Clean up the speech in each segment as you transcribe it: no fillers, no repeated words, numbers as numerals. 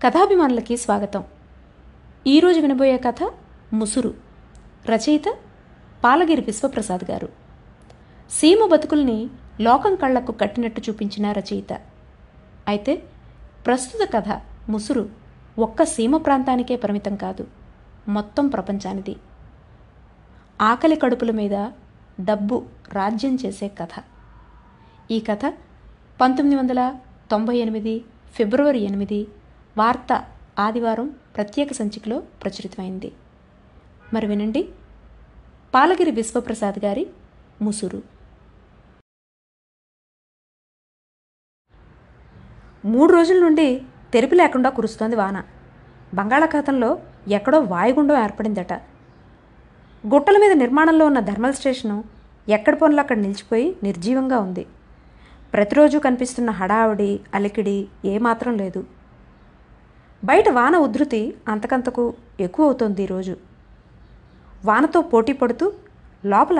కథాభిమానులకి స్వాగతం. ఈరోజు వినబోయే కథ ముసురు. రచయిత పాలగిరి విశ్వప్రసాద్ గారు. సీమ బతుకుల్ని లోకం కళ్లకు కట్టినట్టు చూపించిన రచయిత. అయితే ప్రస్తుత కథ ముసురు ఒక్క సీమ ప్రాంతానికే పరిమితం కాదు, మొత్తం ప్రపంచానిది. ఆకలి కడుపుల మీద డబ్బు రాజ్యం చేసే కథ. ఈ కథ 1998 ఫిబ్రవరి 8 వార్త ఆదివారం ప్రత్యేక సంచికలో ప్రచురితమైంది. మరి వినండి, పాలగిరి విశ్వప్రసాద్ గారి ముసురు. 3 రోజుల నుండి తెరిపి లేకుండా కురుస్తోంది వాన. బంగాళాఖాతంలో ఎక్కడో వాయుగుండం ఏర్పడిందట. గుట్టల మీద నిర్మాణంలో ఉన్న థర్మల్ స్టేషను ఎక్కడి పనులు అక్కడ నిలిచిపోయి నిర్జీవంగా ఉంది. ప్రతిరోజు కనిపిస్తున్న హడావుడి అలికిడి ఏమాత్రం లేదు. బయట వాన ఉధృతి అంతకంతకు ఎక్కువ అవుతోంది ఈరోజు. వానతో పోటీ పడుతూ లోపల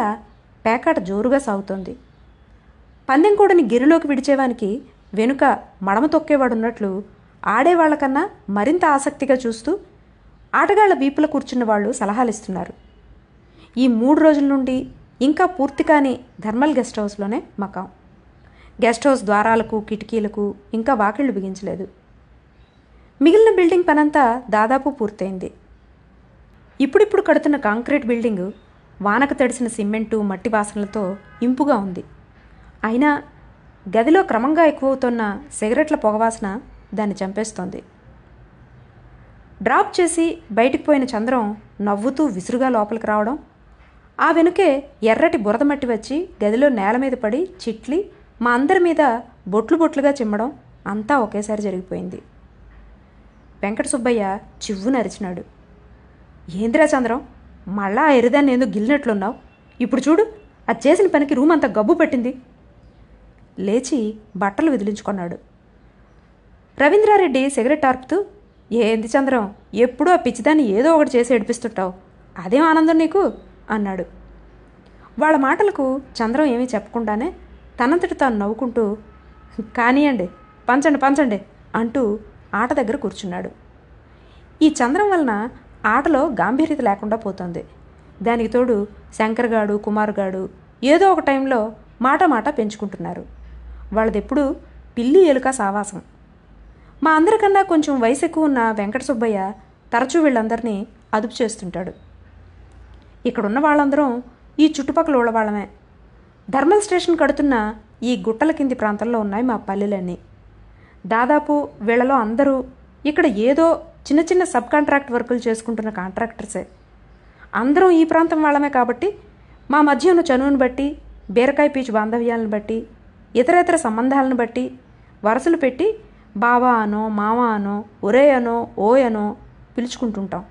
పేకాట జోరుగా సాగుతోంది. పందెం కూడని గిరిలోకి విడిచేవానికి వెనుక మడమ తొక్కేవాడున్నట్లు ఆడేవాళ్లకన్నా మరింత ఆసక్తిగా చూస్తూ ఆటగాళ్ల వీపుల కూర్చున్న వాళ్ళు సలహాలిస్తున్నారు. ఈ 3 రోజుల నుండి ఇంకా పూర్తి కాని థర్మల్ గెస్ట్ హౌస్లోనే మకాం. గెస్ట్ హౌస్ ద్వారాలకు కిటికీలకు ఇంకా వాకిళ్లు బిగించలేదు. మిగిలిన బిల్డింగ్ పనంతా దాదాపు పూర్తయింది. ఇప్పుడిప్పుడు కడుతున్న కాంక్రీట్ బిల్డింగు వానకు తడిసిన సిమెంటు మట్టి వాసనలతో ఇంపుగా ఉంది. అయినా గదిలో క్రమంగా ఎక్కువవుతున్న సిగరెట్ల పొగవాసన దాన్ని చంపేస్తోంది. డ్రాప్ చేసి బయటికి పోయిన చంద్రం నవ్వుతూ విసురుగా లోపలికి రావడం, ఆ వెనుకే ఎర్రటి బురద మట్టి వచ్చి గదిలో నేల మీద పడి చిట్లి మా అందరి మీద బొట్లు బొట్లుగా చిమ్మడం అంతా ఒకేసారి జరిగిపోయింది. వెంకట సుబ్బయ్య చివ్వున అరిచినాడు. ఏంద్రా చంద్రం, మళ్ళా ఆ ఎరిదాన్ని ఎందుకు గిల్లినట్లున్నావు? ఇప్పుడు చూడు, అది చేసిన పనికి రూమ్ అంతా గబ్బు పెట్టింది. లేచి బట్టలు విదిలించుకున్నాడు. రవీంద్రారెడ్డి సిగరెట్ ఆర్పుతూ, ఏంది చంద్రం, ఎప్పుడూ ఆ పిచ్చిదాన్ని ఏదో ఒకటి చేసి ఏడిపిస్తుంటావు, అదేం ఆనందం నీకు అన్నాడు. వాళ్ళ మాటలకు చంద్రం ఏమీ చెప్పకుండానే తనంతటి తాను నవ్వుకుంటూ, కానియండి, పంచండి పంచండి అంటూ ఆట దగ్గర కూర్చున్నాడు. ఈ చంద్రం వలన ఆటలో గాంభీర్యత లేకుండా పోతుంది. దానికి తోడు శంకర్గాడు కుమార్గాడు ఏదో ఒక టైంలో మాట పెంచుకుంటున్నారు. వాళ్ళదెప్పుడు పిల్లి ఎలుక సావాసం. మా అందరికన్నా కొంచెం వయసు ఎక్కువ ఉన్న వెంకట సుబ్బయ్య తరచూ వీళ్ళందరినీ అదుపు చేస్తుంటాడు. ఇక్కడున్న వాళ్ళందరం ఈ చుట్టుపక్కల వాళ్ళమే. థర్మల్ స్టేషన్ కడుతున్న ఈ గుట్టల కింది ప్రాంతంలో ఉన్నాయి మా పల్లెలన్నీ. దాదాపు వీళ్ళలో అందరూ ఇక్కడ ఏదో చిన్న చిన్న సబ్ కాంట్రాక్ట్ వర్కులు చేసుకుంటున్న కాంట్రాక్టర్సే. అందరం ఈ ప్రాంతం వాళ్ళమే కాబట్టి మా మధ్య ఉన్న చనువును బట్టి, బీరకాయ పీచు బాంధవ్యాలను బట్టి, ఇతరేతర సంబంధాలను బట్టి వరసలు పెట్టి బావా అనో మామ అనో ఒరే అనో ఓయ్ అనో పిలుచుకుంటుంటాం.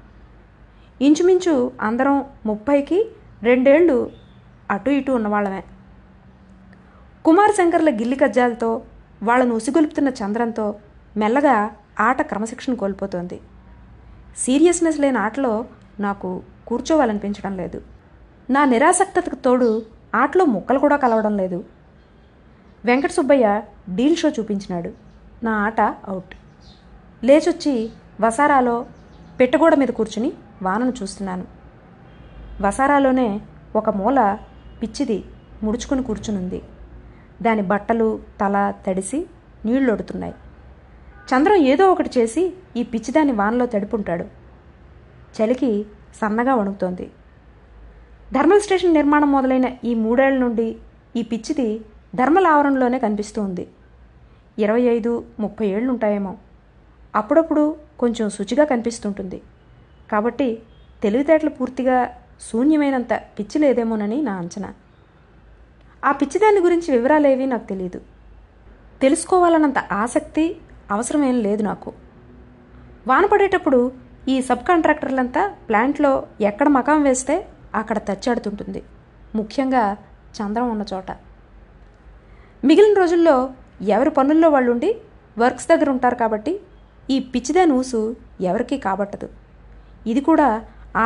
ఇంచుమించు అందరం 30కి 2 ఏళ్ళు అటు ఇటు ఉన్నవాళ్ళమే. కుమార్ శంకర్ల గిల్లి కజ్జాలతో వాళ్ళను ఉసిగొలుపుతున్న చంద్రంతో మెల్లగా ఆట క్రమశిక్షణ కోల్పోతోంది. సీరియస్నెస్ లేని ఆటలో నాకు కూర్చోవాలనిపించడం లేదు. నా నిరాసక్తతకు తోడు ఆటలో ముక్కలు కూడా కలవడం లేదు. వెంకట సుబ్బయ్య డీల్ షో చూపించినాడు. నా ఆట అవుట్. లేచొచ్చి వసారాలో పెట్టగోడ మీద కూర్చుని వానను చూస్తున్నాను. వసారాలోనే ఒక మూల పిచ్చిది ముడుచుకుని కూర్చునుంది. దాని బట్టలు తల తడిసి నీళ్లొడుతున్నాయి. చంద్రం ఏదో ఒకటి చేసి ఈ పిచ్చిదాన్ని వానలో తడుపుంటాడు. చలికి సన్నగా వణుకుతోంది. థర్మల్ స్టేషన్ నిర్మాణం మొదలైన ఈ 3 ఏళ్ల నుండి ఈ పిచ్చిది థర్మల్ ఆవరణలోనే కనిపిస్తూ ఉంది. 25-30 ఏళ్లుంటాయేమో. అప్పుడప్పుడు కొంచెం శుచిగా కనిపిస్తుంటుంది. కాబట్టి తెలివితేటలు పూర్తిగా శూన్యమైనంత పిచ్చి లేదేమోనని నా అంచనా. ఆ పిచ్చిదాన్ని గురించి వివరాలేవీ నాకు తెలియదు. తెలుసుకోవాలన్నంత ఆసక్తి అవసరమేం లేదు నాకు. వాన పడేటప్పుడు ఈ సబ్ కాంట్రాక్టర్లంతా ప్లాంట్లో ఎక్కడ మకాం వేస్తే అక్కడ తచ్చాడుతుంటుంది, ముఖ్యంగా చంద్రం ఉన్న చోట. మిగిలిన రోజుల్లో ఎవరి పనుల్లో వాళ్ళు ఉండి వర్క్స్ దగ్గర ఉంటారు కాబట్టి ఈ పిచ్చిదాని ఊసు ఎవరికీ కాబట్టదు. ఇది కూడా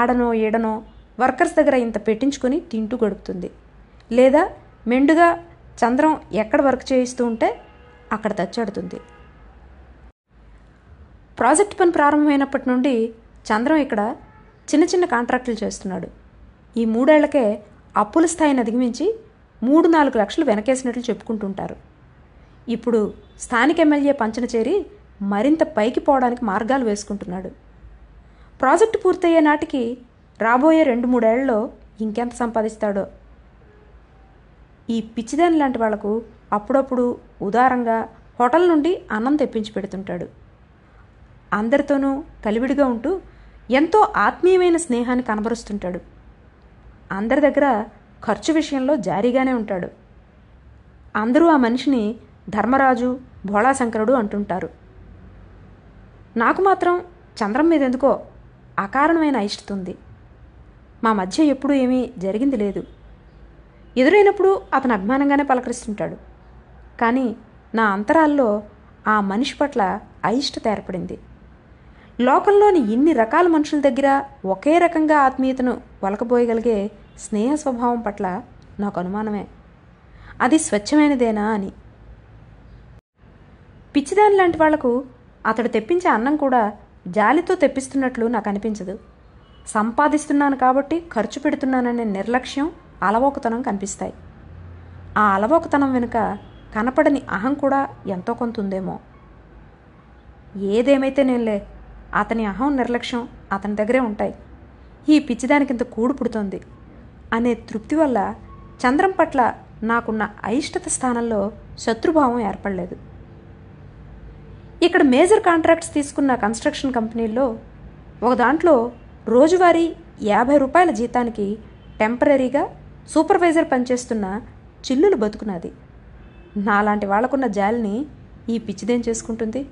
ఆడనో ఈడనో వర్కర్స్ దగ్గర ఇంత పెట్టించుకొని తింటూ గడుపుతుంది. లేదా మెండుగా చంద్రం ఎక్కడ వర్క్ చేయిస్తూ ఉంటే అక్కడ తచ్చాడుతుంది. ప్రాజెక్ట్ పని ప్రారంభమైనప్పటి నుండి చంద్రం ఇక్కడ చిన్న చిన్న కాంట్రాక్టులు చేస్తున్నాడు. ఈ 3 ఏళ్లకే అప్పుల స్థాయిని అధిగమించి 3-4 లక్షలు వెనకేసినట్లు చెప్పుకుంటుంటారు. ఇప్పుడు స్థానిక ఎమ్మెల్యే పంచన చేరి మరింత పైకి పోవడానికి మార్గాలు వేసుకుంటున్నాడు. ప్రాజెక్టు పూర్తయ్యే నాటికి రాబోయే 2-3 ఏళ్లలో ఇంకెంత సంపాదిస్తాడో. ఈ పిచ్చిదాని లాంటి వాళ్లకు అప్పుడప్పుడు ఉదారంగా హోటల్ నుండి అన్నం తెప్పించి పెడుతుంటాడు. అందరితోనూ కలివిడిగా ఉంటూ ఎంతో ఆత్మీయమైన స్నేహాన్ని కనబరుస్తుంటాడు. అందరి దగ్గర ఖర్చు విషయంలో జారీగానే ఉంటాడు. అందరూ ఆ మనిషిని ధర్మరాజు, భోళాశంకరుడు అంటుంటారు. నాకు మాత్రం చంద్రం మీద ఎందుకో అకారణమైన అయిష్టత ఉంది. మా మధ్య ఎప్పుడూ ఏమీ జరిగింది లేదు. ఎదురైనప్పుడు అతను అభిమానంగానే పలకరిస్తుంటాడు. కానీ నా అంతరాల్లో ఆ మనిషి పట్ల అయిష్టత ఏర్పడింది. లోకంలోని ఇన్ని రకాల మనుషుల దగ్గర ఒకే రకంగా ఆత్మీయతను ఒలకబోయగలిగే స్నేహ స్వభావం పట్ల నాకు అనుమానమే. అది స్వచ్ఛమైనదేనా అని. పిచ్చిదాని లాంటి వాళ్లకు అతడు తెప్పించే అన్నం కూడా జాలితో తెప్పిస్తున్నట్లు నాకు అనిపించదు. సంపాదిస్తున్నాను కాబట్టి ఖర్చు పెడుతున్నాననే నిర్లక్ష్యం, అలవోకతనం కనిపిస్తాయి. ఆ అలవోకతనం వెనుక కనపడని అహం కూడా ఎంతో కొంత ఉందేమో. ఏదేమైతే నేనులే, అతని అహం, నిర్లక్ష్యం అతని దగ్గరే ఉంటాయి. ఈ పిచ్చిదానికింత కూడు పుడుతోంది అనే తృప్తి వల్ల చంద్రం పట్ల నాకున్న అయిష్టత స్థానంలో శత్రుభావం ఏర్పడలేదు. ఇక్కడ మేజర్ కాంట్రాక్ట్స్ తీసుకున్న కన్స్ట్రక్షన్ కంపెనీల్లో ఒక దాంట్లో రోజువారీ 50 రూపాయల జీతానికి టెంపరీగా సూపర్వైజర్ పనిచేస్తున్న చిల్లులు బతుకున్నది. నాలాంటి వాళ్లకున్న జాలిని ఈ పిచ్చిదేం చేసుకుంటుంది?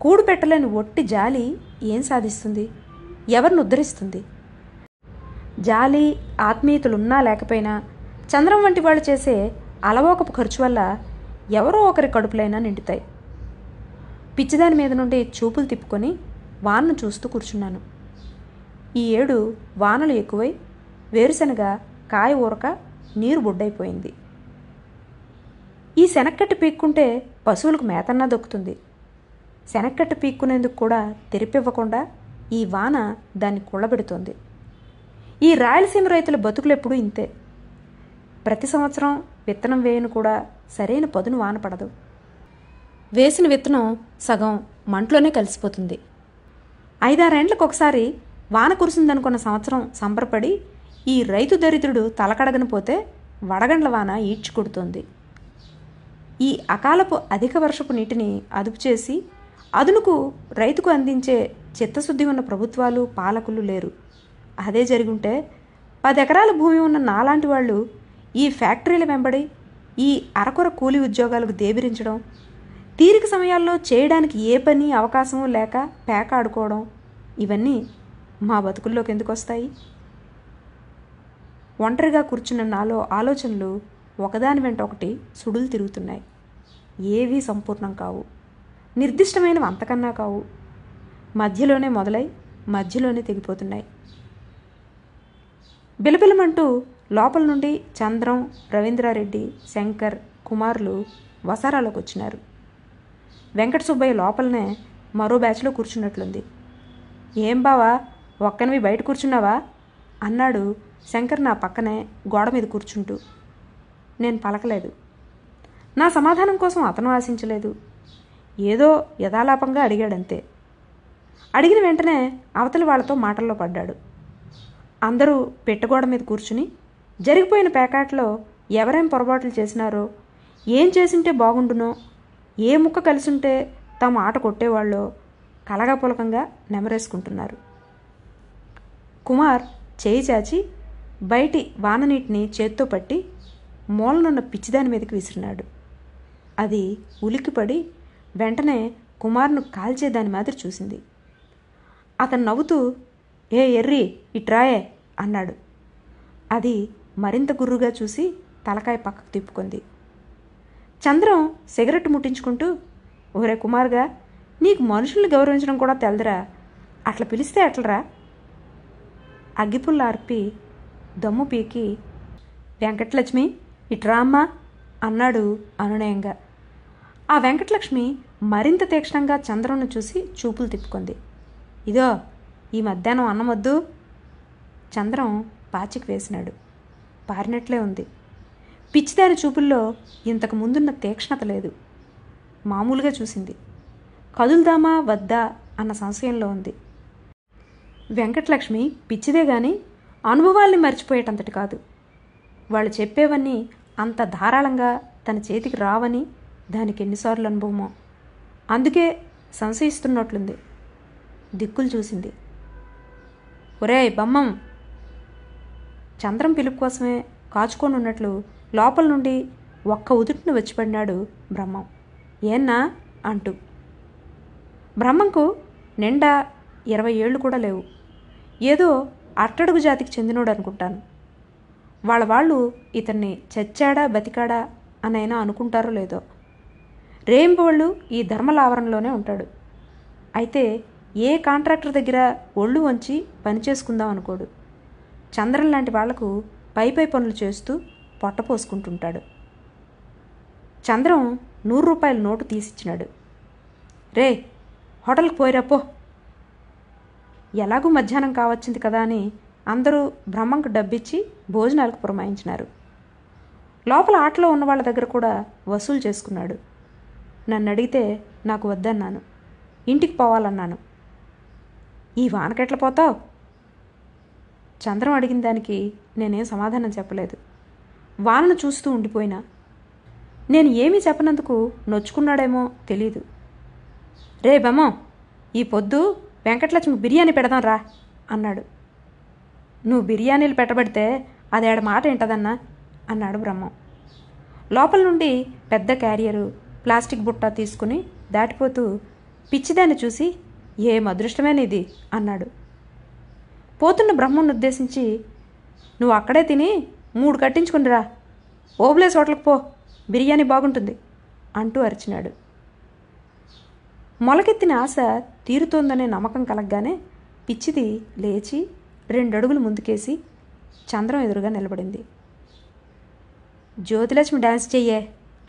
కూడు పెట్టలేని ఒట్టి జాలి ఏం సాధిస్తుంది? ఎవరిని ఉద్ధరిస్తుంది? జాలి, ఆత్మీయతలున్నా లేకపోయినా చంద్రం వంటి వాళ్ళు చేసే అలవోకపు ఖర్చు వల్ల ఎవరో ఒకరి కడుపులైనా నిండుతాయి. పిచ్చిదాని మీద నుండి చూపులు తిప్పుకొని వానను చూస్తూ కూర్చున్నాను. ఈ ఏడు వానలు ఎక్కువై వేరుశనగ కాయ ఊరక నీరు బొడ్డైపోయింది. ఈ శనక్కట్టు పీక్కుంటే పశువులకు మేతన్నా దొక్కుతుంది. శనక్కట్టు పీక్కునేందుకు కూడా తెరిపివ్వకుండా ఈ వాన దాన్ని కుళ్ళబెడుతోంది. ఈ రాయలసీమ రైతుల బతుకులెప్పుడూ ఇంతే. ప్రతి సంవత్సరం విత్తనం వేయను కూడా సరైన పదును వాన పడదు. వేసిన విత్తనం సగం మంటలోనే కలిసిపోతుంది. 5-6 ఏండ్లకు ఒకసారి వాన కురిసిందనుకున్న సంవత్సరం సంబరపడి ఈ రైతు దరిద్రుడు తలకడగని పోతే వడగండ్ల వాన ఈడ్చుకొడుతోంది. ఈ అకాలపు అధిక వర్షపు నీటిని అదుపు చేసి అదునుకు రైతుకు అందించే చిత్తశుద్ధి ఉన్న ప్రభుత్వాలు, పాలకులు లేరు. అదే జరుగుంటే 10 ఎకరాల భూమి ఉన్న నాలాంటి వాళ్ళు ఈ ఫ్యాక్టరీల వెంబడి ఈ అరకొర కూలి ఉద్యోగాలకు దేబిరించడం, తీరిక సమయాల్లో చేయడానికి ఏ పని అవకాశం లేక పేక ఆడుకోవడం, ఇవన్నీ మా బతుకుల్లోకి ఎందుకు వస్తాయి? ఒంటరిగా కూర్చున్న నాలో ఆలోచనలు ఒకదాని వెంట ఒకటి సుడులు తిరుగుతున్నాయి. ఏవీ సంపూర్ణం కావు, నిర్దిష్టమైనవి అంతకన్నా కావు. మధ్యలోనే మొదలై మధ్యలోనే తెగిపోతున్నాయి. బిలబిలమంటూ లోపల నుండి చంద్రం, రవీంద్రారెడ్డి, శంకర్, కుమార్లు వసారాలోకి వచ్చినారు. వెంకట సుబ్బయ్య లోపలనే మరో బ్యాచ్లో కూర్చున్నట్లుంది. ఏం బావా, ఒక్కనివి బయట కూర్చున్నావా అన్నాడు శంకర్ నా పక్కనే గోడ మీద కూర్చుంటూ. నేను పలకలేదు. నా సమాధానం కోసం అతను ఆశించలేదు. ఏదో యథాలాపంగా అడిగాడంతే. అడిగిన వెంటనే అవతలి వాళ్లతో మాటల్లో పడ్డాడు. అందరూ పెట్టగోడ మీద కూర్చుని జరిగిపోయిన పేకాట్లో ఎవరేం పొరపాట్లు చేసినారో, ఏం చేసింటే బాగుండునో, ఏ ముక్క కలిసుంటే తమ ఆట కొట్టేవాళ్ళో కలగాపులకంగా నెమరేసుకుంటున్నారు. కుమార్ చేయి చాచి బయటి వాననీటిని చేత్తో పట్టి మూలనున్న పిచ్చిదాని మీదకి విసిరినాడు. అది ఉలిక్కిపడి వెంటనే కుమార్ను కాల్చేదాని మాదిరి చూసింది. అతను నవ్వుతూ, ఏ ఎర్రి ఇట్రాయే అన్నాడు. అది మరింత గుర్రుగా చూసి తలకాయ పక్కకు తిప్పుకుంది. చంద్రం సిగరెట్ ముట్టించుకుంటూ, ఓరే కుమార్గా, నీకు మనుషుల్ని గౌరవించడం కూడా తెలదురా, అట్లా పిలిస్తే అట్లరా? అగ్గిపుల్ల అర్పి దమ్ము పీకి, వెంకటలక్ష్మి ఇట్రా అమ్మా అన్నాడు అనునయంగా. ఆ వెంకటలక్ష్మి మరింత తీక్షణంగా చంద్రంను చూసి చూపులు తిప్పుకుంది. ఇదో ఈ మధ్యాహ్నం అన్నమొద్దు. చంద్రం పాచికి వేసినాడు. పారినట్లే ఉంది. పిచ్చిదారి చూపుల్లో ఇంతకు ముందున్న తీక్షణత లేదు. మామూలుగా చూసింది. కదులుదామా వద్దా అన్న సంశయంలో ఉంది. వెంకటలక్ష్మి పిచ్చిదే గాని అనుభవాల్ని మర్చిపోయేటంతటి కాదు. వాళ్ళు చెప్పేవన్నీ అంత ధారాళంగా తన చేతికి రావని దానికి ఎన్నిసార్లు అనుభవమో. అందుకే సంశయిస్తున్నట్లుంది. దిక్కులు చూసింది. ఒరేయ్ బమ్మం! చంద్రం పిలుపు కోసమే కాచుకొని ఉన్నట్లు లోపల నుండి ఒక్క ఉదుటిని వచ్చిపడినాడు బ్రహ్మం. ఏన్నా అంటూ. బ్రహ్మంకు నిండా 20 ఏళ్ళు కూడా లేవు. ఏదో అట్టడుగు జాతికి చెందినోడు అనుకుంటాను. వాళ్ళు ఇతన్ని చచ్చాడా బతికాడా అనైనా అనుకుంటారో లేదో. రేయింబోళ్ళు ఈ ధర్మలావరంలోనే ఉంటాడు. అయితే ఏ కాంట్రాక్టర్ దగ్గర ఒళ్ళు వంచి పని చేసుకుందాం అనుకోడు. చంద్రం లాంటి వాళ్లకు పై పనులు చేస్తూ పొట్ట పోసుకుంటుంటాడు. చంద్రం 100 రూపాయల నోటు తీసిచ్చినాడు. రే హోటల్కి పోయిరాపో. ఎలాగూ మధ్యాహ్నం కావచ్చింది కదా అని అందరూ బ్రహ్మంకు డబ్బిచ్చి భోజనాలకు పురమాయించినారు. లోపల ఆటలో ఉన్న వాళ్ళ దగ్గర కూడా వసూలు చేసుకున్నాడు. నన్ను అడిగితే నాకు వద్దన్నాను. ఇంటికి పోవాలన్నాను. ఈ వానకెట్ల పోతావు? చంద్రం అడిగిన దానికి నేనేం సమాధానం చెప్పలేదు. వానను చూస్తూ ఉండిపోయినా. నేను ఏమీ చెప్పనందుకు నొచ్చుకున్నాడేమో తెలీదు. రే బమ్మం, ఈ పొద్దు వెంకటలక్ష్మి బిర్యానీ పెడదాం రా అన్నాడు. నువ్వు బిర్యానీలు పెట్టబడితే అదేడ మాట ఏంటదన్నా అన్నాడు బ్రహ్మం. లోపల నుండి పెద్ద క్యారియరు ప్లాస్టిక్ బుట్ట తీసుకుని దాటిపోతూ పిచ్చిదాన్ని చూసి ఏం అదృష్టమేనిది అన్నాడు. పోతున్న బ్రహ్మను ఉద్దేశించి నువ్వు అక్కడే తిని 3 కట్టించుకునిరా, ఓబ్లేస్ హోటల్కి పో, బిర్యానీ బాగుంటుంది అంటూ అరిచినాడు. మొలకెత్తిన ఆశ తీరుతోందనే నమ్మకం కలగ్గానే పిచ్చిది లేచి 2 అడుగులు ముందుకేసి చంద్రం ఎదురుగా నిలబడింది. జ్యోతిలక్ష్మి డాన్స్ చెయ్యే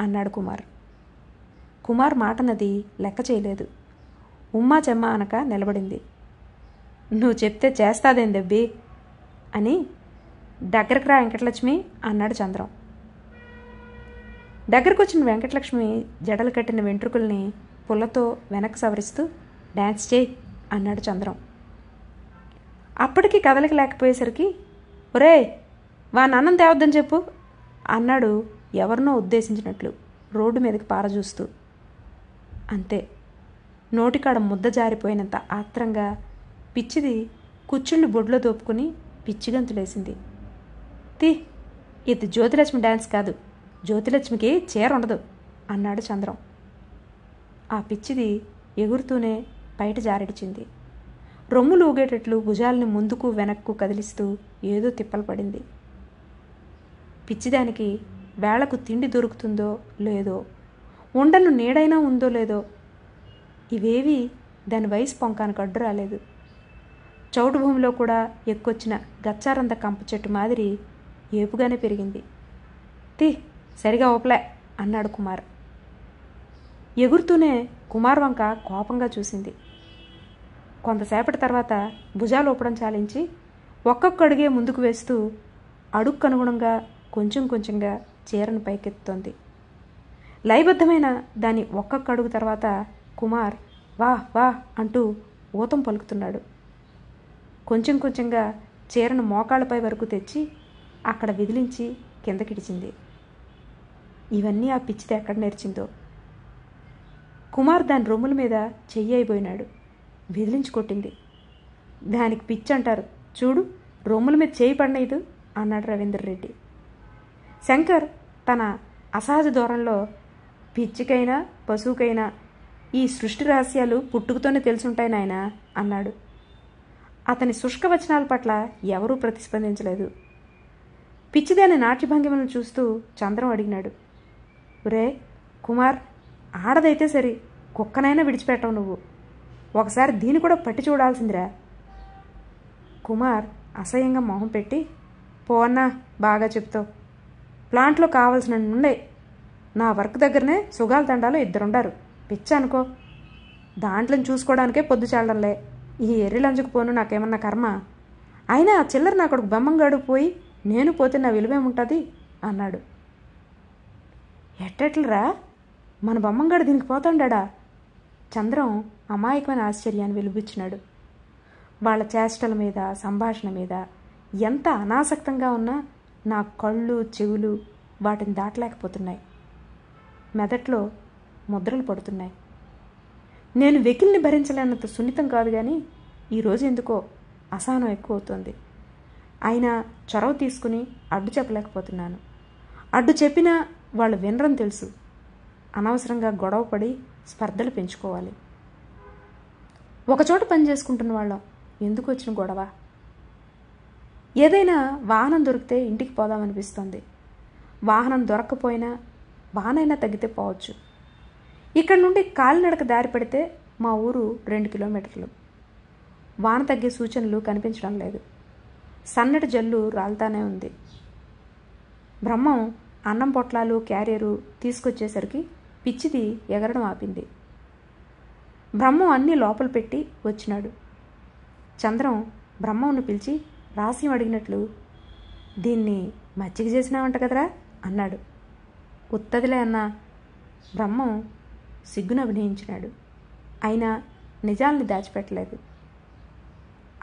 అన్నాడు కుమార్. కుమార్ మాటనది లెక్క చేయలేదు. ఉమ్మా చెమ్మ అనక నిలబడింది. నువ్వు చెప్తే చేస్తాదేం దెబ్బి అని. దగ్గరకు రా వెంకటలక్ష్మి అన్నాడు చంద్రం. దగ్గరకు వచ్చిన వెంకటలక్ష్మి జడలు కట్టిన వెంట్రుకల్ని పుల్లతో వెనక్కి సవరిస్తూ డాన్స్ చేయి అన్నాడు చంద్రం. అప్పటికి కదలిక లేకపోయేసరికి ఒరే వాని అన్నం తేవద్దని చెప్పు అన్నాడు ఎవరినో ఉద్దేశించినట్లు రోడ్డు మీదకి పారజూస్తూ. అంతే. నోటికాడ ముద్ద జారిపోయినంత ఆత్రంగా పిచ్చిది కుచ్చుళ్ళు బొడ్లో దోపుకుని పిచ్చిగంతులేసింది. ఇది జ్యోతిలక్ష్మి డాన్స్ కాదు, జ్యోతిలక్ష్మికి చీర ఉండదు అన్నాడు చంద్రం. ఆ పిచ్చిది ఎగురుతూనే బయట జారిడిచింది. రొమ్ములు ఊగేటట్లు భుజాలని ముందుకు వెనక్కు కదిలిస్తూ ఏదో తిప్పలు పడింది. పిచ్చిదానికి వేళకు తిండి దొరుకుతుందో లేదో, ఉండను నీడైనా ఉందో లేదో, ఇవేవి దాని వయసు పొంకానికి అడ్డు రాలేదు. చౌటు భూమిలో కూడా ఎక్కువచ్చిన గచ్చారంద కంప చెట్టు మాదిరి ఏపుగానే పెరిగింది. సరిగా ఓపలే అన్నాడు కుమార్. ఎగురుతూనే కుమార్ వంక కోపంగా చూసింది. కొంతసేపటి తర్వాత భుజాలు ఊపడం చాలించి ఒక్కొక్క అడుగే ముందుకు వేస్తూ అడుక్కనుగుణంగా కొంచెం కొంచెంగా చీరను పైకెత్తుతోంది. లయబద్ధమైన దాని ఒక్కొక్క అడుగు తర్వాత కుమార్ వా వా అంటూ ఊతం పలుకుతున్నాడు. కొంచెం కొంచెంగా చీరను మోకాళ్ళపై వరకు తెచ్చి అక్కడ విదిలించి కిందకిడిచింది. ఇవన్నీ ఆ పిచ్చిది ఎక్కడ నేర్చిందో. కుమార్ దాని రొమ్ముల మీద చెయ్యి అయిపోయినాడు. విదిలించి కొట్టింది. దానికి పిచ్చి అంటారు చూడు, రొమ్ముల మీద చేయి పడినదు అన్నాడు రవీందర్ రెడ్డి. శంకర్ తన అసహజ ధోరణిలో పిచ్చికైనా పశువుకైనా ఈ సృష్టి రహస్యాలు పుట్టుకతోనే తెలుసుంటాయి నాయన అన్నాడు. అతని శుష్క వచనాల పట్ల ఎవరూ ప్రతిస్పందించలేదు. పిచ్చిదాని నాట్యభంగిమలను చూస్తూ చంద్రం అడిగినాడు. రే కుమార్, ఆడదైతే సరి, కుక్కనైనా విడిచిపెట్టవు నువ్వు. ఒకసారి దీన్ని కూడా పట్టి చూడాల్సిందిరా. కుమార్ అసహ్యంగా మొహం పెట్టి పోవన్నా, బాగా చెప్తావు. ప్లాంట్లో కావాల్సిన నుండే నా వర్క్ దగ్గరనే సుగాల తండాలో 2 ఉండారు. పిచ్చ అనుకో. దాంట్లో చూసుకోవడానికే పొద్దు చాలడంలే. ఈ ఎర్రి లంచుకు పోను నాకేమన్నా కర్మ. అయినా ఆ చిల్లర నా కొడుకు బొమ్మంగాడు పోయి నేను పోతే నా విలువేముంటుంది అన్నాడు. ఎట్టెట్లరా, మన బొమ్మంగాడు దీనికి పోతాడా? చంద్రం అమాయకమైన ఆశ్చర్యాన్ని వెలుబుచ్చినాడు. వాళ్ళ చేష్టల మీద, సంభాషణ మీద ఎంత అనాసక్తంగా ఉన్నా నా కళ్ళు చెవులు వాటిని దాటలేకపోతున్నాయి. మెదట్లో ముద్రలు పడుతున్నాయి. నేను వెకిల్ని భరించలేనంత సున్నితం కాదు, కానీ ఈరోజు ఎందుకో అసహనం ఎక్కువ అవుతుంది. అయినా చొరవ తీసుకుని అడ్డు చెప్పలేకపోతున్నాను. అడ్డు చెప్పినా వాళ్ళు వినరని తెలుసు. అనవసరంగా గొడవపడి స్పర్ధలు పెంచుకోవాలి. ఒకచోట పని చేసుకుంటున్న వాళ్ళం, ఎందుకు వచ్చిన గొడవ? ఏదైనా వాహనం దొరికితే ఇంటికి పోదామనిపిస్తుంది. వాహనం దొరక్కపోయినా వానైనా తగ్గితే పోవచ్చు. ఇక్కడ నుండి కాలినడక దారి పడితే మా ఊరు 2 కిలోమీటర్లు. వాన తగ్గే సూచనలు కనిపించడం లేదు. సన్నటి జల్లు రాలుతానే ఉంది. బ్రహ్మం అన్నం పొట్లాలు క్యారియరు తీసుకొచ్చేసరికి పిచ్చిది ఎగరడం ఆపింది. బ్రహ్మం అన్నీ లోపల పెట్టి వచ్చినాడు. చంద్రం బ్రహ్మంను పిలిచి రహస్యం అడిగినట్లు, దీన్ని మజ్జిగ చేసినావంట కదరా అన్నాడు. ఉత్తదిలే అన్నా. బ్రహ్మం సిగ్గును అభినయించినాడు. అయినా నిజాల్ని దాచిపెట్టలేదు.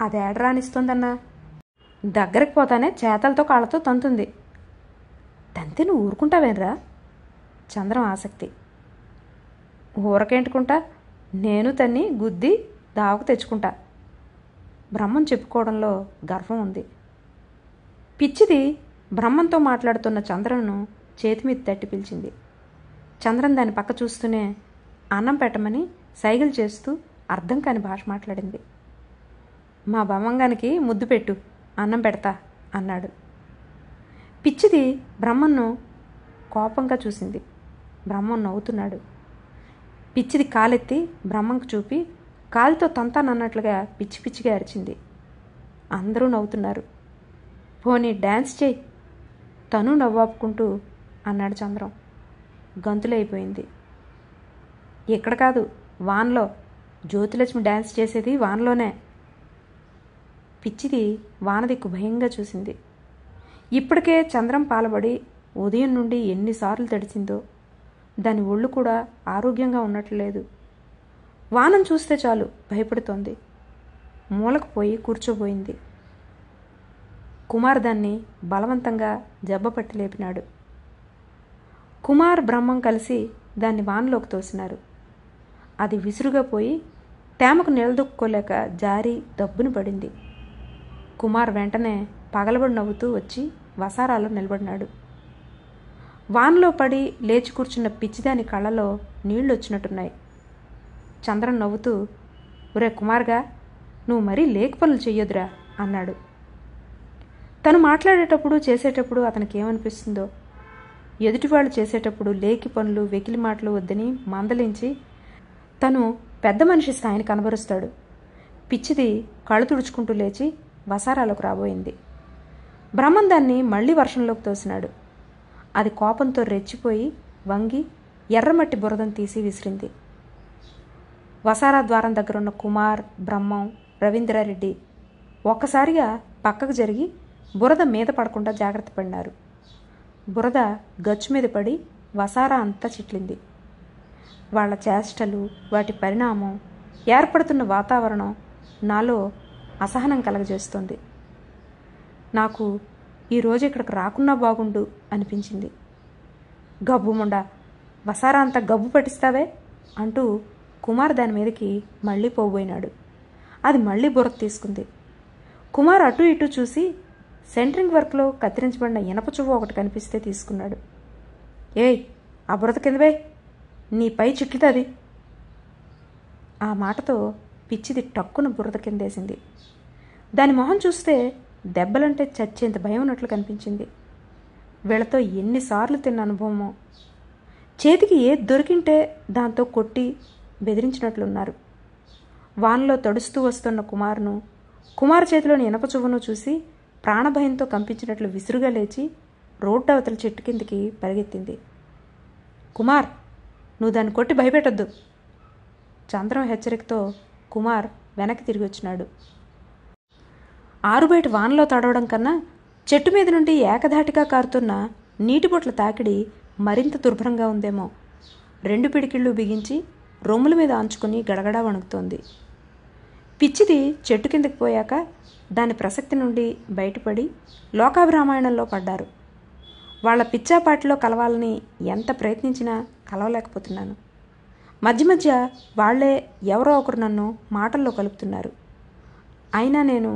అది ఏడరానిస్తోందన్నా. దగ్గరికి పోతానే చేతలతో కాళ్ళతో తంతుంది. తంతే నువ్వు ఊరుకుంటావేనరా? చంద్రం ఆసక్తి. ఊరకేంటుకుంటా, నేను తన్ని గుద్ది దావకు తెచ్చుకుంటా. బ్రహ్మం చెప్పుకోవడంలో గర్వం ఉంది. పిచ్చిది బ్రహ్మంతో మాట్లాడుతున్న చంద్రను చేతి మీద తట్టి పిలిచింది. చంద్రం దాని పక్క చూస్తూనే అన్నం పెట్టమని సైగలు చేస్తూ అర్థం కాని భాష మాట్లాడింది. మా బొమ్మంగానికి ముద్దు పెట్టు, అన్నం పెడతా అన్నాడు. పిచ్చిది బ్రహ్మన్ను కోపంగా చూసింది. బ్రహ్మం నవ్వుతున్నాడు. పిచ్చిది కాలెత్తి బ్రహ్మంకు చూపి కాలుతో తంతానన్నట్లుగా పిచ్చి పిచ్చిగా అరిచింది. అందరూ నవ్వుతున్నారు. పోనీ డ్యాన్స్ చేయి, తను నవ్వాపుకుంటూ అన్నాడు చంద్రం. గంతులైపోయింది. ఇక్కడ కాదు, వాన్లో. జ్యోతిలక్ష్మి డ్యాన్స్ చేసేది వాన్లోనే. పిచ్చిది వానదిక్కు భయంగా చూసింది. ఇప్పటికే చంద్రం పాలబడి ఉదయం నుండి ఎన్నిసార్లు తడిచిందో. దాని ఒళ్ళు కూడా ఆరోగ్యంగా ఉన్నట్లు లేదు. వానం చూస్తే చాలు భయపడుతోంది. మూలకు పోయి కూర్చోబోయింది. కుమార్ దాన్ని బలవంతంగా జబ్బపట్టి లేపినాడు. కుమార్ బ్రహ్మం కలిసి దాన్ని వానలోకి తోసినారు. అది విసురుగా పోయి తేమకు నిలదొక్కుకోలేక జారి దబ్బును పడింది. కుమార్ వెంటనే పగలబడి నవ్వుతూ వచ్చి వసారాలో నిలబడినాడు. వానలో పడి లేచి కూర్చున్న పిచ్చిదాని కళ్ళలో నీళ్లొచ్చినట్టున్నాయి. చంద్రం నవ్వుతూ, ఒరే కుమార్గా, నువ్వు మరీ లేకి పనులు చెయ్యొద్దురా అన్నాడు. తను మాట్లాడేటప్పుడు చేసేటప్పుడు అతనికి ఏమనిపిస్తుందో. ఎదుటివాళ్ళు చేసేటప్పుడు లేకి పనులు వెకిలి మాటలు వద్దని మందలించి తను పెద్ద మనిషి స్థాయిని కనబరుస్తాడు. పిచ్చిది కళ్ళు తుడుచుకుంటూ లేచి వసారాలోకి రాబోయింది. బ్రహ్మం దాన్ని మళ్లీ వర్షంలోకి తోసినాడు. అది కోపంతో రెచ్చిపోయి వంగి ఎర్రమట్టి బురదను తీసి విసిరింది. వసారా ద్వారం దగ్గరున్న కుమార్, బ్రహ్మం, రవీంద్రారెడ్డి ఒక్కసారిగా పక్కకు జరిగి బురద మీద పడకుండా జాగ్రత్త పడినారు. బురద గచ్చు మీద పడి వసారా అంతా చిట్లింది. వాళ్ల చేష్టలు, వాటి పరిణామం, ఏర్పడుతున్న వాతావరణం నాలో అసహనం కలగజేస్తోంది. నాకు ఈరోజు ఇక్కడికి రాకున్నా బాగుండు అనిపించింది. గబ్బుముండా, వసారా అంతా గబ్బు పట్టిస్తావే అంటూ కుమార్ దాని మీదకి మళ్ళీ పోబోయినాడు. అది మళ్ళీ బురద తీసుకుంది. కుమార్ అటు ఇటు చూసి సెంటరింగ్ వర్క్లో కత్తిరించబడిన ఇనప చువ్వ ఒకటి కనిపిస్తే తీసుకున్నాడు. ఏయ్, ఆ బురద కిందవే, నీ పై చిట్లుతుంది. ఆ మాటతో పిచ్చిది టక్కున బురద కిందేసింది. దాని మొహం చూస్తే దెబ్బలంటే చచ్చేంత భయం ఉన్నట్లు కనిపించింది. వీళ్ళతో ఎన్నిసార్లు తిన్న అనుభవమో. చేతికి ఏది దొరికింటే దాంతో కొట్టి బెదిరించినట్లున్నారు. వాన్లో తడుస్తూ వస్తున్న కుమార్ చేతిలోని ఇనప చువ్వను చూసి ప్రాణభయంతో కంపించినట్లు విసురుగా లేచి రోడ్డు అవతల చెట్టు కిందికి పరిగెత్తింది. కుమార్, నువ్వు దాన్ని కొట్టి భయపెట్టొద్దు చంద్రం హెచ్చరికతో కుమార్ వెనక్కి తిరిగి వచ్చినాడు. ఆరుబయట వానలో తడవడం కన్నా చెట్టు మీద నుండి ఏకధాటిగా కారుతున్న నీటి బొట్ల తాకిడి మరింత దుర్భరంగా ఉందేమో. 2 పిడికిళ్ళు బిగించి రొమ్ముల మీద ఆంచుకొని గడగడా వణుకుతోంది. పిచ్చిది చెట్టు కిందకి పోయాక దాని ప్రసక్తి నుండి బయటపడి లోకాభిరామాయణంలో పడ్డారు. వాళ్ల పిచ్చాపాటిలో కలవాలని ఎంత ప్రయత్నించినా కలవలేకపోతున్నాను. మధ్య మధ్య వాళ్లే ఎవరో ఒకరు నన్ను మాటల్లో కలుపుతున్నారు. అయినా నేను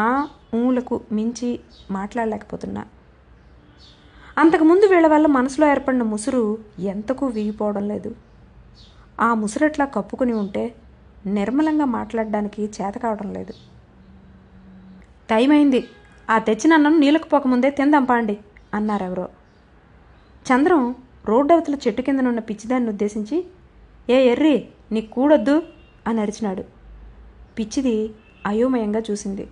ఆ ఊలకు మించి మాట్లాడలేకపోతున్నా. అంతకుముందు వీళ్ళ వల్ల మనసులో ఏర్పడిన ముసురు ఎంతకు వీగిపోవడం లేదు. ఆ ముసురట్లా కప్పుకుని ఉంటే నిర్మలంగా మాట్లాడడానికి చేత కావడం లేదు. టైం అయింది, ఆ తెచ్చిన అన్నం నీళ్ళకు పోకముందే తిందాంపాండి అన్నారెవరో. చంద్రం రోడ్డవతల చెట్టు కిందనున్న పిచ్చిదాన్ని ఉద్దేశించి, ఏ ఎర్రి నీకు కూడొద్దు అని అరిచినాడు. పిచ్చిది అయోమయంగా చూసింది.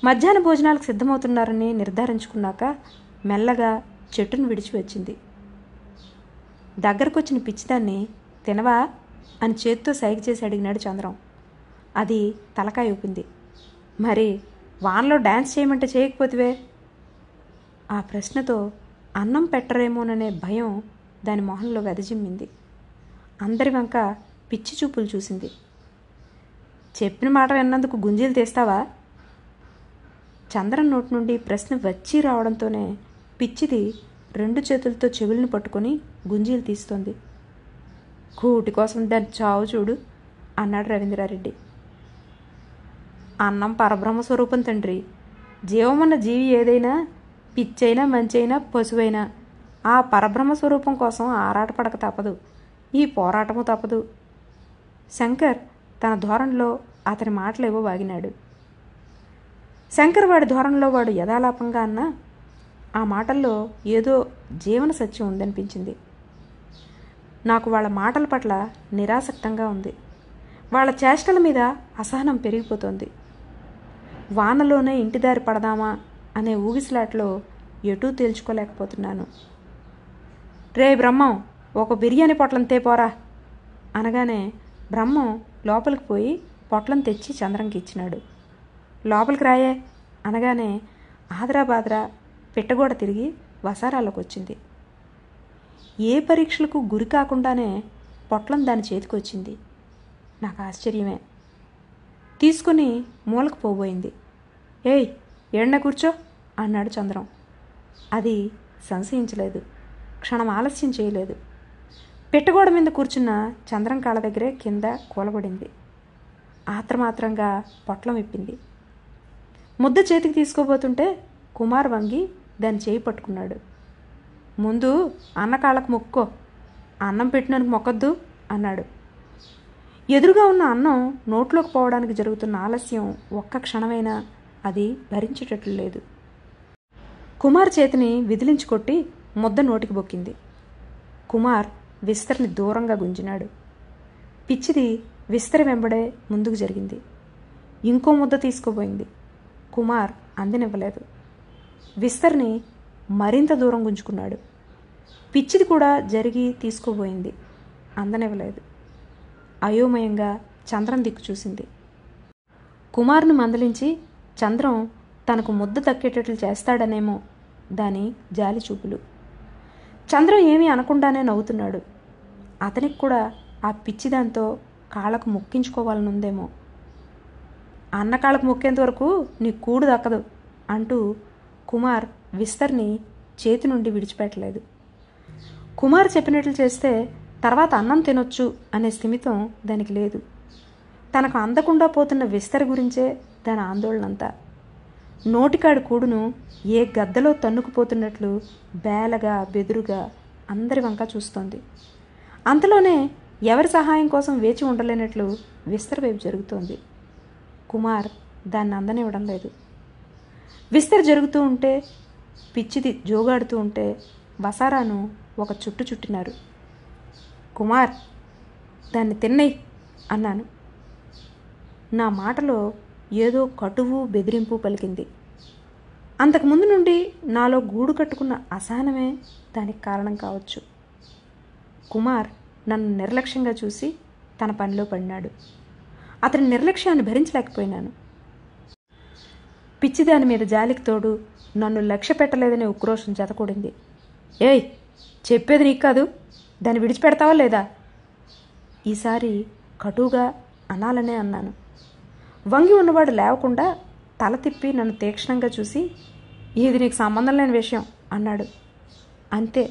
మధ్యాహ్న భోజనాలకు సిద్ధమవుతున్నారని నిర్ధారించుకున్నాక మెల్లగా చెట్టును విడిచి వచ్చింది. దగ్గరకొచ్చిన పిచ్చిదాన్ని తినవా అని చేత్తో సైగ చేసి అడిగినాడు చంద్రం. అది తలకాయ ఊపింది. మరి వాన్లో డ్యాన్స్ చేయమంటే చేయకపోతివే? ఆ ప్రశ్నతో అన్నం పెట్టరేమోననే భయం దాని మొహంలో వెదజిమ్మింది. అందరి వంక పిచ్చి చూపులు చూసింది. చెప్పిన మాట విన్నందుకు గుంజీలు తీస్తావా? చంద్రం నోటి నుండి ప్రశ్న వచ్చి రావడంతోనే పిచ్చిది 2 చేతులతో చెవుల్ని పట్టుకొని గుంజీలు తీస్తోంది. కూటి కోసం దాన్ని చావు చూడు అన్నాడు రవీంద్రారెడ్డి. అన్నం పరబ్రహ్మ స్వరూపం తండ్రి. జీవమున్న జీవి ఏదైనా, పిచ్చైనా మంచైనా పశువైనా ఆ పరబ్రహ్మ స్వరూపం కోసం ఆరాటపడక తప్పదు, ఈ పోరాటము తప్పదు. శంకర్ తన ధోరణిలో అతని మాటలేవో వాగినాడు. శంకర్ వాడి ధోరణిలో వాడు యథాలాపంగా అన్నా ఆ మాటల్లో ఏదో జీవన సత్యం ఉందనిపించింది. నాకు వాళ్ళ మాటల పట్ల నిరాసక్తంగా ఉంది. వాళ్ళ చేష్టల మీద అసహనం పెరిగిపోతోంది. వానలోనే ఇంటిదారి పడదామా అనే ఊగిసలాట్లో ఎటూ తేల్చుకోలేకపోతున్నాను. రే బ్రహ్మం, ఒక బిర్యానీ పొట్లం తేపోరా అనగానే బ్రహ్మం లోపలికి పోయి పొట్లం తెచ్చి చంద్రంకి ఇచ్చినాడు. లోపలికి రాయే అనగానే ఆదరాబాదరా పిట్టగోడ తిరిగి వసారాలోకి వచ్చింది. ఏ పరీక్షలకు గురి కాకుండానే పొట్లం దాని చేతికి వచ్చింది. నాకు ఆశ్చర్యమే. తీసుకుని మూలకు పోబోయింది. ఏయ్ ఏడన కూర్చో అన్నాడు చంద్రం. అది సంశయించలేదు, క్షణం ఆలస్యం చేయలేదు. పిట్టగోడ మీద కూర్చున్న చంద్రం కాళ్ళ దగ్గరే కింద కూలబడింది. ఆత్రమాత్రంగా పొట్లం విప్పింది. ముద్ద చేతికి తీసుకోబోతుంటే కుమార్ వంగి దాన్ని చేయి పట్టుకున్నాడు. ముందు అన్న కాళ్ళకు మొక్కో, అన్నం పెట్టినందుకు మొక్కద్దు అన్నాడు. ఎదురుగా ఉన్న అన్నం నోట్లోకి పోవడానికి జరుగుతున్న ఆలస్యం ఒక్క క్షణమైనా అది భరించేటట్లు లేదు. కుమార్ చేతిని విదిలించి కొట్టి ముద్ద నోటికి బొక్కింది. కుమార్ విస్తరిని దూరంగా గుంజినాడు. పిచ్చిది విస్తరి వెంబడే ముందుకు జరిగింది. ఇంకో ముద్ద తీసుకోబోయింది. కుమార్ అందినివ్వలేదు. విస్తరిని మరింత దూరం గుంజుకున్నాడు. పిచ్చిది కూడా జరిగి తీసుకోబోయింది. అందనివ్వలేదు. అయోమయంగా చంద్రం దిక్కు చూసింది. కుమార్ను మందలించి చంద్రం తనకు ముద్ద దక్కేటట్లు చేస్తాడనేమో దాని జాలి చూపులు. చంద్రం ఏమీ అనకుండానే నవ్వుతున్నాడు. అతనికి కూడా ఆ పిచ్చిదాంతో కాళ్ళకు మొక్కించుకోవాలనుందేమో. అన్న కాళ్ళకు మొక్కేంత వరకు నీ కూడు దక్కదు అంటూ కుమార్ విస్తర్ని చేతి నుండి విడిచిపెట్టలేదు. కుమార్ చెప్పినట్లు చేస్తే తర్వాత అన్నం తినొచ్చు అనే స్థిమితం దానికి లేదు. తనకు అందకుండా పోతున్న విస్తరి గురించే దాని ఆందోళనంతా. నోటికాడి కూడును ఏ గద్దలో తన్నుకుపోతున్నట్లు బేలగా బెదురుగా అందరి వంక చూస్తోంది. అంతలోనే ఎవరి సహాయం కోసం వేచి ఉండలేనట్లు విస్తరి వైపు జరుగుతోంది. కుమార్ దాన్ని అందనివ్వడం లేదు. విస్తరి జరుగుతూ ఉంటే, పిచ్చిది జోగాడుతూ ఉంటే వసారాను ఒక చుట్టు చుట్టినారు. కుమార్ దాన్ని తిన్నయ్ అన్నాను. నా మాటలో ఏదో కటువు బెదిరింపు పలికింది. అంతకుముందు నుండి నాలో గూడు కట్టుకున్న అసహనమే దానికి కారణం కావచ్చు. కుమార్ నన్ను నిర్లక్ష్యంగా చూసి తన పనిలో పడినాడు. అతని నిర్లక్ష్యాన్ని భరించలేకపోయినాను. పిచ్చిదాని మీద జాలికి తోడు నన్ను లక్ష్య పెట్టలేదనే ఉక్రోషం జతకూడింది. ఏయ్, చెప్పేది నీకు కాదు, దాన్ని విడిచిపెడతావా లేదా? ఈసారి కటువుగా అనాలనే అన్నాను. వంగి ఉన్నవాడు లేవకుండా తల తిప్పి నన్ను తీక్షణంగా చూసి, ఇది నీకు సంబంధం లేని విషయం అన్నాడు. అంతే.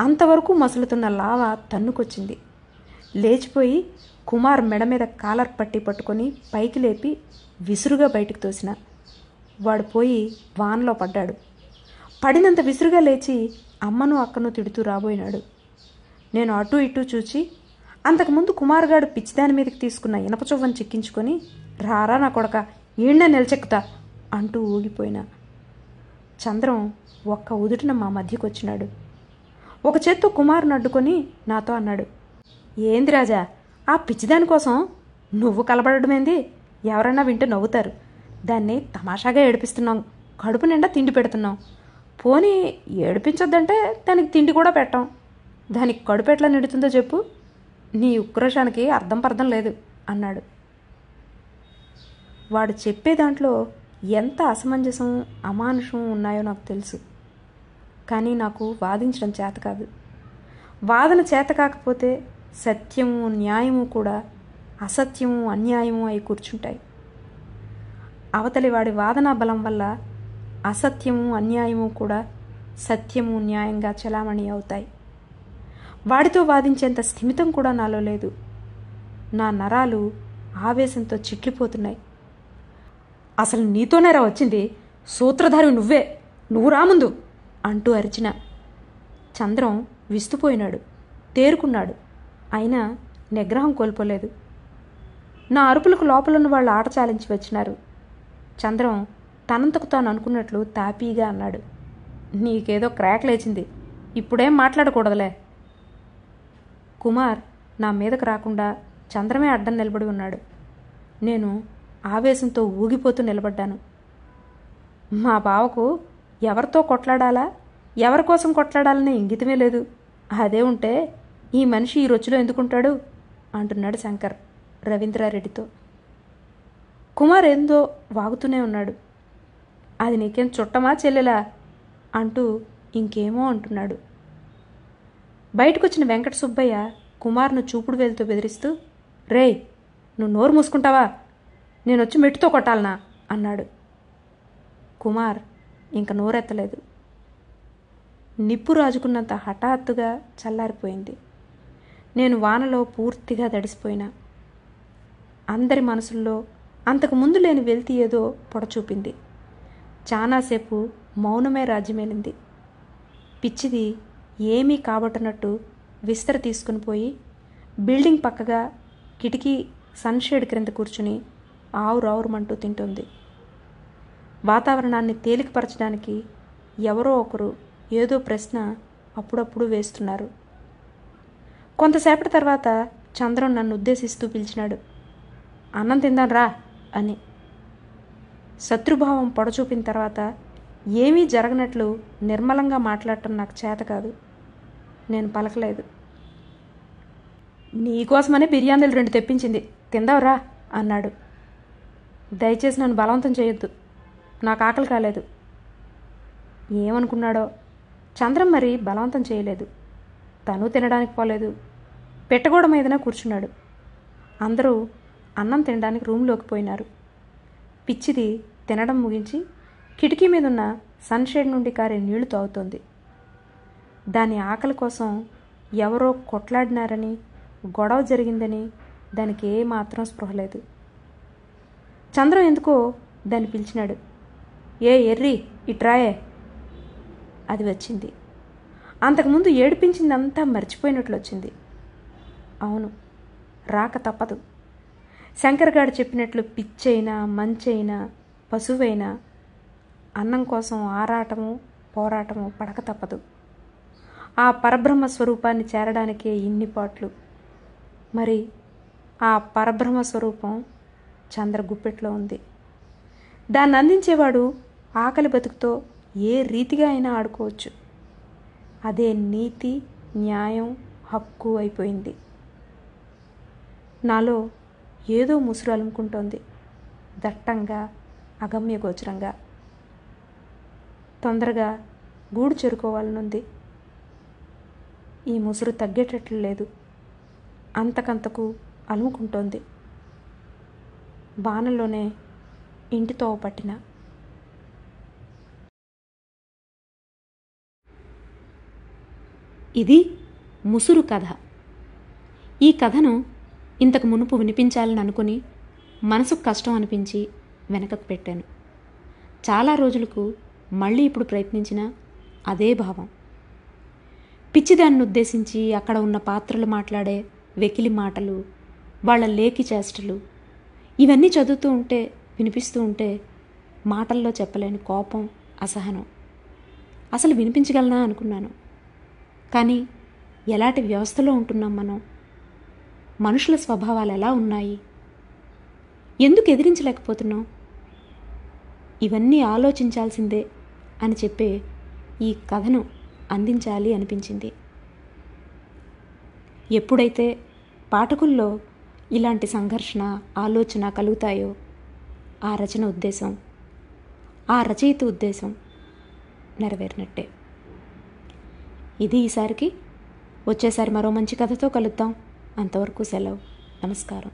అంతవరకు మసులుతున్న లావ తన్నుకొచ్చింది. లేచిపోయి కుమార్ మెడ మీద కాలర్ పట్టి పట్టుకొని పైకి లేపి విసురుగా బయటికి తోసిన. వాడు పోయి వానలో పడ్డాడు. పడినంత విసురుగా లేచి అమ్మను అక్కను తిడుతూ రాబోయినాడు. నేను అటూ ఇటూ చూచి అంతకుముందు కుమార్గాడు పిచ్చిదాని మీదకి తీసుకున్న ఇనప చువ్వను చిక్కించుకొని, రారా నా కొడక, ఈడ్నే నిలచెక్కుతా అంటూ ఊగిపోయినా. చంద్రం ఒక్క ఉదుటిన మా మధ్యకు వచ్చినాడు. ఒక చేత్తో కుమార్ను అడ్డుకొని నాతో అన్నాడు, ఏంది రాజా, ఆ పిచ్చిదాని కోసం నువ్వు కలబడమేంది? ఎవరైనా వింటే నవ్వుతారు. దాన్ని తమాషాగా ఏడిపిస్తున్నాం, కడుపు నిండా తిండి పెడుతున్నాం. పోనీ ఏడిపించొద్దంటే దానికి తిండి కూడా పెట్టాం. దానికి కడుపు ఎట్లా నిండుతుందో చెప్పు? నీ ఉక్రోషానికి అర్థం పర్థం లేదు అన్నాడు. వాడు చెప్పే దాంట్లో ఎంత అసమంజసం అమానుషం ఉన్నాయో నాకు తెలుసు. కానీ నాకు వాదించడం చేత కాదు. వాదన చేత కాకపోతే సత్యము న్యాయము కూడా అసత్యము అన్యాయము అయి కూర్చుంటాయి. అవతలి వాడి వాదనా బలం వల్ల అసత్యము అన్యాయము కూడా సత్యము న్యాయంగా చలామణి అవుతాయి. వాడితో వాదించేంత స్థిమితం కూడా నాలో లేదు. నా నరాలు ఆవేశంతో చిట్లిపోతున్నాయి. అసలు నీతోనేరా వచ్చింది, సూత్రధారి నువ్వే, నువ్వు రాముందు అంటూ అరిచిన. చంద్రం విస్తుపోయినాడు, తేరుకున్నాడు. అయినా నిగ్రహం కోల్పోలేదు. నా అరుపులకు లోపలున్న వాళ్ళు ఆట చాలించి వచ్చినారు. చంద్రం తనంతకు తాను అనుకున్నట్లు తాపీగా అన్నాడు, నీకేదో క్రాక్ లేచింది, ఇప్పుడేం మాట్లాడకూడదులే. కుమార్ నా మీదకు రాకుండా చంద్రమే అడ్డం నిలబడి ఉన్నాడు. నేను ఆవేశంతో ఊగిపోతూ నిలబడ్డాను. మా బావకు ఎవరితో కొట్లాడాలా, ఎవరి కోసం కొట్లాడాలనే ఇంగితమే లేదు. అదే ఉంటే ఈ మనిషి ఈ రొచ్చులో ఎందుకుంటాడు అంటున్నాడు శంకర్ రవీంద్రారెడ్డితో. కుమార్ ఏందో వాగుతూనే ఉన్నాడు. అది నీకేం చుట్టమా చెల్లెలా అంటూ ఇంకేమో అంటున్నాడు. బయటకొచ్చిన వెంకట సుబ్బయ్య కుమార్ను చూపుడు వేలుతో బెదిరిస్తూ, రేయ్, నువ్వు నోరు మూసుకుంటావా, నేనొచ్చి మెట్టుతో కొట్టాలనా అన్నాడు. కుమార్ ఇంక నోరెత్తలేదు. నిప్పు రాజుకున్నంత హఠాత్తుగా చల్లారిపోయింది. నేను వానలో పూర్తిగా తడిసిపోయినా. అందరి మనసుల్లో అంతకుముందు లేని వెలితి ఏదో పొడచూపింది. చాలాసేపు మౌనమే రాజ్యమేలింది. పిచ్చిది ఏమీ కాబట్టనట్టు విస్తర తీసుకుని పోయి బిల్డింగ్ పక్కగా కిటికీ సన్షేడ్ క్రింద కూర్చుని ఆవురావురమంటూ తింటుంది. వాతావరణాన్ని తేలికపరచడానికి ఎవరో ఒకరు ఏదో ప్రశ్న అప్పుడప్పుడు వేస్తున్నారు. కొంతసేపటి తర్వాత చంద్రం నన్ను ఉద్దేశిస్తూ పిలిచినాడు, అన్నం తిందాం రా అని. శత్రుభావం పొడచూపిన తర్వాత ఏమీ జరగనట్లు నిర్మలంగా మాట్లాడటం నాకు చేత కాదు. నేను పలకలేదు. నీకోసమనే బిర్యానీలు 2 తెప్పించింది, తిందావురా అన్నాడు. దయచేసి నన్ను బలవంతం చేయొద్దు, నాకు ఆకలి కాలేదు. ఏమనుకున్నాడో. చంద్రం మరి బలవంతం చేయలేదు. తను తినడానికి పోలేదు. పెట్టగోడ మీదనే కూర్చున్నాడు. అందరూ అన్నం తినడానికి రూమ్లోకి పోయినారు. పిచ్చిది తినడం ముగించి కిటికీ మీదున్న సన్షేడ్ నుండి కారే నీళ్లు తాగుతోంది. దాని ఆకలి కోసం ఎవరో కొట్లాడినారని, గొడవ జరిగిందని దానికి ఏమాత్రం స్పృహ లేదు. చంద్రం ఎందుకో దాన్ని పిలిచినాడు, ఏ ఎర్రి ఇట్రాయే. అది వచ్చింది. అంతకుముందు ఏడిపించిందంతా మర్చిపోయినట్లు వచ్చింది. అవును, రాక తప్పదు. శంకర్గాడు చెప్పినట్లు పిచ్చైనా మంచైనా పశువైనా అన్నం కోసం ఆరాటము పోరాటము పడక తప్పదు. ఆ పరబ్రహ్మ స్వరూపాన్ని చేరడానికే ఇన్ని పాట్లు. మరి ఆ పరబ్రహ్మ స్వరూపం చంద్ర గుప్పెట్లో ఉంది. దాన్ని అందించేవాడు ఆకలి బతుకుతో ఏ రీతిగా అయినా ఆడుకోవచ్చు. అదే నీతి, న్యాయం, హక్కు అయిపోయింది. నాలో ఏదో ముసురు అలుముకుంటోంది, దట్టంగా, అగమ్యగోచరంగా. తొందరగా గూడు చేరుకోవాలనుంది. ఈ ముసురు తగ్గేటట్లు లేదు, అంతకంతకు అలుముకుంటోంది. బాణంలోనే ఇంటి తోవ పట్టిన. ఇది ముసురు కథ. ఈ కథను ఇంతకు మునుపు వినిపించాలని అనుకుని మనసుకు కష్టం అనిపించి వెనకకు పెట్టాను. చాలా రోజులకు మళ్ళీ ఇప్పుడు ప్రయత్నించిన అదే భావం. పిచ్చిదాన్ని ఉద్దేశించి అక్కడ ఉన్న పాత్రలు మాట్లాడే వెకిలి మాటలు, వాళ్ళ లేకి చేష్టలు, ఇవన్నీ చదువుతూ ఉంటే, వినిపిస్తూ ఉంటే మాటల్లో చెప్పలేని కోపం, అసహనం. అసలు వినిపించగలనా అనుకున్నాను. కానీ ఎలాంటి వ్యవస్థలో ఉంటున్నాం మనం? మనుషుల స్వభావాలు ఎలా ఉన్నాయి? ఎందుకు ఎదిరించలేకపోతున్నాం? ఇవన్నీ ఆలోచించాల్సిందే అని చెప్పే ఈ కథను అందించాలి అనిపించింది. ఎప్పుడైతే పాఠకుల్లో ఇలాంటి సంఘర్షణ, ఆలోచన కలుగుతాయో ఆ రచన ఉద్దేశం, ఆ రచయిత ఉద్దేశం నెరవేరినట్టే. ఇది ఈసారికి. వచ్చేసారి మరో మంచి కథతో కలుద్దాం. అంతవరకు సెలవు. నమస్కారం.